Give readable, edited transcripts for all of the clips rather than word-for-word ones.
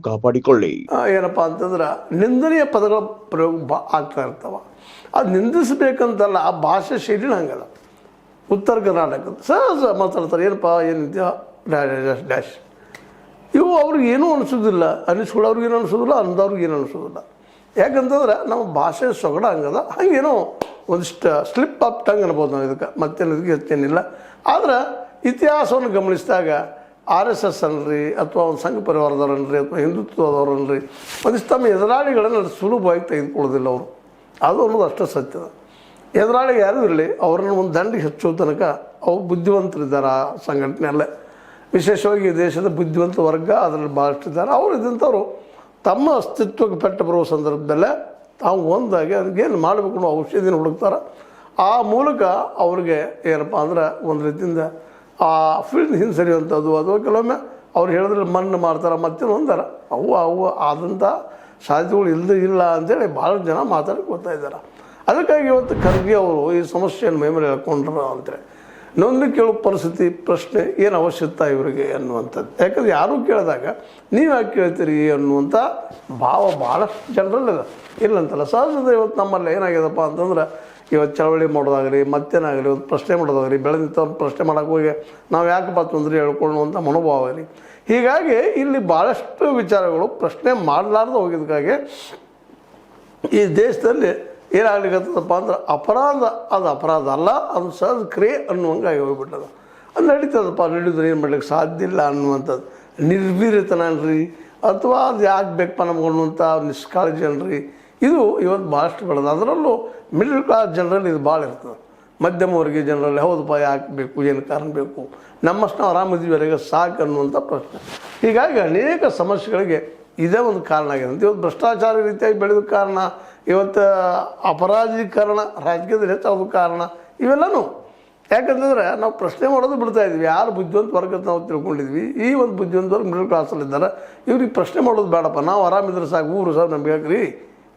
ಕಾಪಾಡಿಕೊಳ್ಳಿ. ಏನಪ್ಪ ಅಂತಂದ್ರೆ ನಿಂದನೀಯ ಪದಗಳ ಪ್ರಯೋಗ ಆಗ್ತಾ ಇರ್ತಾವ. ಅದು ನಿಂದಿಸ್ಬೇಕಂತಲ್ಲ, ಆ ಭಾಷೆ ಶೈಲಿನ ಹಂಗದ. ಉತ್ತರ ಕರ್ನಾಟಕದ ಸಹಜ ಮಾತಾಡ್ತಾರೆ, ಏನಪ್ಪ ಏನಿದೆಯಾ ಡ್ಯಾಶ್ ಡ್ಯಾಶ್. ಇವು ಅವ್ರಿಗೆ ಏನೂ ಅನಿಸೋದಿಲ್ಲ, ಅನ್ನಿಸ್ಕೊಳ್ಳೋರ್ಗೆ ಏನು ಅನಿಸೋದಿಲ್ಲ, ಅಂದವ್ರಿಗೆ ಏನು ಅನಿಸೋದಿಲ್ಲ. ಯಾಕಂತಂದ್ರೆ ನಮ್ಮ ಭಾಷೆ ಸೊಗಡ ಹಂಗದ. ಹಂಗೇನೋ ಒಂದಿಷ್ಟು ಸ್ಲಿಪ್ ಅಪ್ ಟಂಗ್ ಅನ್ಬೋದು ನಾವು ಇದಕ್ಕೆ, ಮತ್ತೇನಿದಕ್ಕೆ ಹೆಚ್ಚೇನಿಲ್ಲ. ಆದ್ರೆ ಇತಿಹಾಸವನ್ನು ಗಮನಿಸಿದಾಗ RSS ಅನ್ರಿ, ಅಥವಾ ಒಂದು ಸಂಘ ಪರಿವಾರದವ್ರನ್ರಿ, ಅಥವಾ ಹಿಂದುತ್ವದವ್ರನ್ರಿ, ಒಂದಿಷ್ಟು ತಮ್ಮ ಎದುರಾಳಿಗಳನ್ನು ಸುಲಭವಾಗಿ ತೆಗೆದುಕೊಳ್ಳೋದಿಲ್ಲ ಅವರು. ಅದು ಅನ್ನೋದು ಅಷ್ಟೇ ಸತ್ಯದ. ಎದುರಾಳಿಗೆ ಯಾರೂ ಇರಲಿ, ಅವ್ರನ್ನ ಒಂದು ದಂಡಿಗೆ ಹಚ್ಚೋ ತನಕ ಅವ್ರು ಬುದ್ಧಿವಂತರಿದ್ದಾರೆ ಆ ಸಂಘಟನೆಯಲ್ಲೇ. ವಿಶೇಷವಾಗಿ ದೇಶದ ಬುದ್ಧಿವಂತ ವರ್ಗ ಅದರಲ್ಲಿ ಭಾಳಷ್ಟಿದ್ದಾರೆ. ಅವರು ಇದ್ದಂಥವ್ರು ತಮ್ಮ ಅಸ್ತಿತ್ವಕ್ಕೆ ಪೆಟ್ಟು ಬರುವ ಸಂದರ್ಭದಲ್ಲೇ ತಾವು ಒಂದಾಗಿ ಅದಕ್ಕೇನು ಮಾಡಬೇಕು ಅನ್ನೋ ಔಷಧಿನ ಹುಡುಕ್ತಾರೆ. ಆ ಮೂಲಕ ಅವ್ರಿಗೆ ಏನಪ್ಪ ಅಂದ್ರೆ ಒಂದು ರೀತಿಯಿಂದ ಆ ಫೀಲ್ಡ್ ಹಿಂಸರಿಯುವಂಥದ್ದು, ಅಥವಾ ಕೆಲವೊಮ್ಮೆ ಅವ್ರು ಹೇಳಿದ್ರೆ ಮಣ್ಣು ಮಾಡ್ತಾರೆ, ಮತ್ತೇನು ಅಂತಾರೆ. ಅವು ಆದಂಥ ಸಾಧ್ಯತೆಗಳು ಇಲ್ಲ ಅಂತೇಳಿ ಭಾಳ ಜನ ಮಾತಾಡಕ್ಕೆ ಬರ್ತಾ ಇದ್ದಾರೆ. ಅದಕ್ಕಾಗಿ ಇವತ್ತು ಖರ್ಗೆ ಅವರು ಈ ಸಮಸ್ಯೆಯನ್ನು ಮೈ ಮೇಲೆ ಹೇಳ್ಕೊಂಡ್ರು ಅಂತೇಳಿ ನೊಂದು ಕೇಳೋ ಪರಿಸ್ಥಿತಿ, ಪ್ರಶ್ನೆ ಏನು ಅವಶ್ಯಕತೆ ಇವರಿಗೆ ಅನ್ನುವಂಥದ್ದು. ಯಾಕಂದ್ರೆ ಯಾರೂ ಕೇಳಿದಾಗ ನೀವು ಯಾಕೆ ಕೇಳ್ತೀರಿ ಅನ್ನುವಂಥ ಭಾವ ಭಾಳಷ್ಟು ಜನರಲ್ಲಿದೆ, ಇಲ್ಲಂತಲ್ಲ. ಸಹಜದ ಇವತ್ತು ನಮ್ಮಲ್ಲಿ ಏನಾಗ್ಯದಪ್ಪ ಅಂತಂದ್ರೆ, ಇವತ್ತು ಚಳವಳಿ ಮಾಡೋದಾಗಲಿ, ಮತ್ತೇನಾಗಲಿ, ಒಂದು ಪ್ರಶ್ನೆ ಮಾಡೋದಾಗಲಿ, ಬೆಳೆದಿತ್ತವ್ರು ಪ್ರಶ್ನೆ ಮಾಡೋಕೆ ಹೋಗಿ ನಾವು ಯಾಕಪ್ಪ ತೊಂದರೆ ಹೇಳ್ಕೊಳ್ಳುವಂಥ ಮನೋಭಾವ ಆಗಲಿ. ಹೀಗಾಗಿ ಇಲ್ಲಿ ಭಾಳಷ್ಟು ವಿಚಾರಗಳು ಪ್ರಶ್ನೆ ಮಾಡಲಾರ್ದು ಹೋಗಿದ್ದಕ್ಕಾಗಿ ಈ ದೇಶದಲ್ಲಿ ಏನಾಗ್ಲಿಕ್ಕತ್ತದಪ್ಪ ಅಂದ್ರೆ ಅಪರಾಧ, ಅದು ಅಪರಾಧ ಅಲ್ಲ, ಅದು ಸಹಜ ಕ್ರಿಯೆ ಅನ್ನುವಂಗಾಗಿ ಹೋಗ್ಬಿಟ್ಟದ. ಅದು ನಡೀತದಪ್ಪ, ನಡೆಯೋದು ಏನು ಮಾಡ್ಲಿಕ್ಕೆ ಸಾಧ್ಯ ಇಲ್ಲ ಅನ್ನುವಂಥದ್ದು ನಿರ್ವೀರ್ಯತನ ಅನ್ರಿ, ಅಥವಾ ಅದು ಯಾಕೆ ಬೇಕಪ್ಪ ನಮ್ಗೆ ಅನ್ನುವಂಥ ನಿಷ್ಕಾಳಜಿ ಅನ್ರಿ, ಇದು ಇವತ್ತು ಭಾಳಷ್ಟು ಬೆಳೆದ. ಅದರಲ್ಲೂ ಮಿಡಲ್ ಕ್ಲಾಸ್ ಜನರಲ್ಲಿ ಇದು ಭಾಳ ಇರ್ತದೆ. ಮಧ್ಯಮ ವರ್ಗೀಯ ಜನರಲ್ಲಿ ಹೌದಪ್ಪ ಯಾಕೆ ಬೇಕು, ಏನು ಕಾರಣ ಬೇಕು, ನಮ್ಮಷ್ಟು ನಾವು ಆರಾಮದಿವರೆಗೆ ಸಾಕು ಅನ್ನುವಂಥ ಪ್ರಶ್ನೆ. ಹೀಗಾಗಿ ಅನೇಕ ಸಮಸ್ಯೆಗಳಿಗೆ ಇದೇ ಒಂದು ಕಾರಣ ಆಗಿದೆ ಅಂತ. ಇವತ್ತು ಭ್ರಷ್ಟಾಚಾರ ರೀತಿಯಾಗಿ ಬೆಳೆದ ಕಾರಣ, ಇವತ್ತು ಅಪರಾಧೀಕರಣ ರಾಜಕೀಯದಲ್ಲಿ ಹೆಚ್ಚಾಗೋದು ಕಾರಣ, ಇವೆಲ್ಲನೂ. ಯಾಕಂತಂದರೆ ನಾವು ಪ್ರಶ್ನೆ ಮಾಡೋದು ಬಿಡ್ತಾಯಿದ್ವಿ. ಯಾರು ಬುದ್ಧಿವಂತ ವರ್ಗದ ನಾವು ತಿಳ್ಕೊಂಡಿದ್ವಿ, ಈ ಒಂದು ಬುದ್ಧಿವಂತ ವರ್ಗ ಮಿಡಲ್ ಕ್ಲಾಸಲ್ಲಿದ್ದಾರೆ, ಇವ್ರಿಗೆ ಪ್ರಶ್ನೆ ಮಾಡೋದು ಬೇಡಪ್ಪ, ನಾವು ಆರಾಮಿದ್ರೆ ಸಾಕು, ಊರು ಸರ್ ನಮ್ಗೆ ಯಾಕ್ರಿ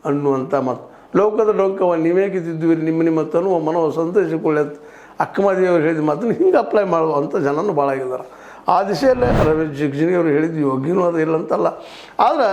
ಅನ್ನುವಂಥ ಮಾತು. ಲೋಕದ ಲೋಕವ ನೀವೇಗಿದ್ದಿದ್ವಿ, ನಿಮ್ಮ ತನುವ ಮನೋ ಸಂತೈಸಿಕೊಳ್ಳಿ ಅಂತ ಅಕ್ಕಮದಿಯವರು ಹೇಳಿದ ಮಾತನ್ನು ಹಿಂಗೆ ಅಪ್ಲೈ ಮಾಡುವಂಥ ಜನನೂ ಭಾಳ ಆಗಿದ್ದಾರೆ. ಆ ದಿಶೆಯಲ್ಲೇ ರಮೇಶ್ ಜಿಗಜಿಣಗಿ ಅವರು ಹೇಳಿದ್ದು ಯೋಗ್ಯನೂ ಅದು ಇಲ್ಲ ಅಂತಲ್ಲ. ಆದರೆ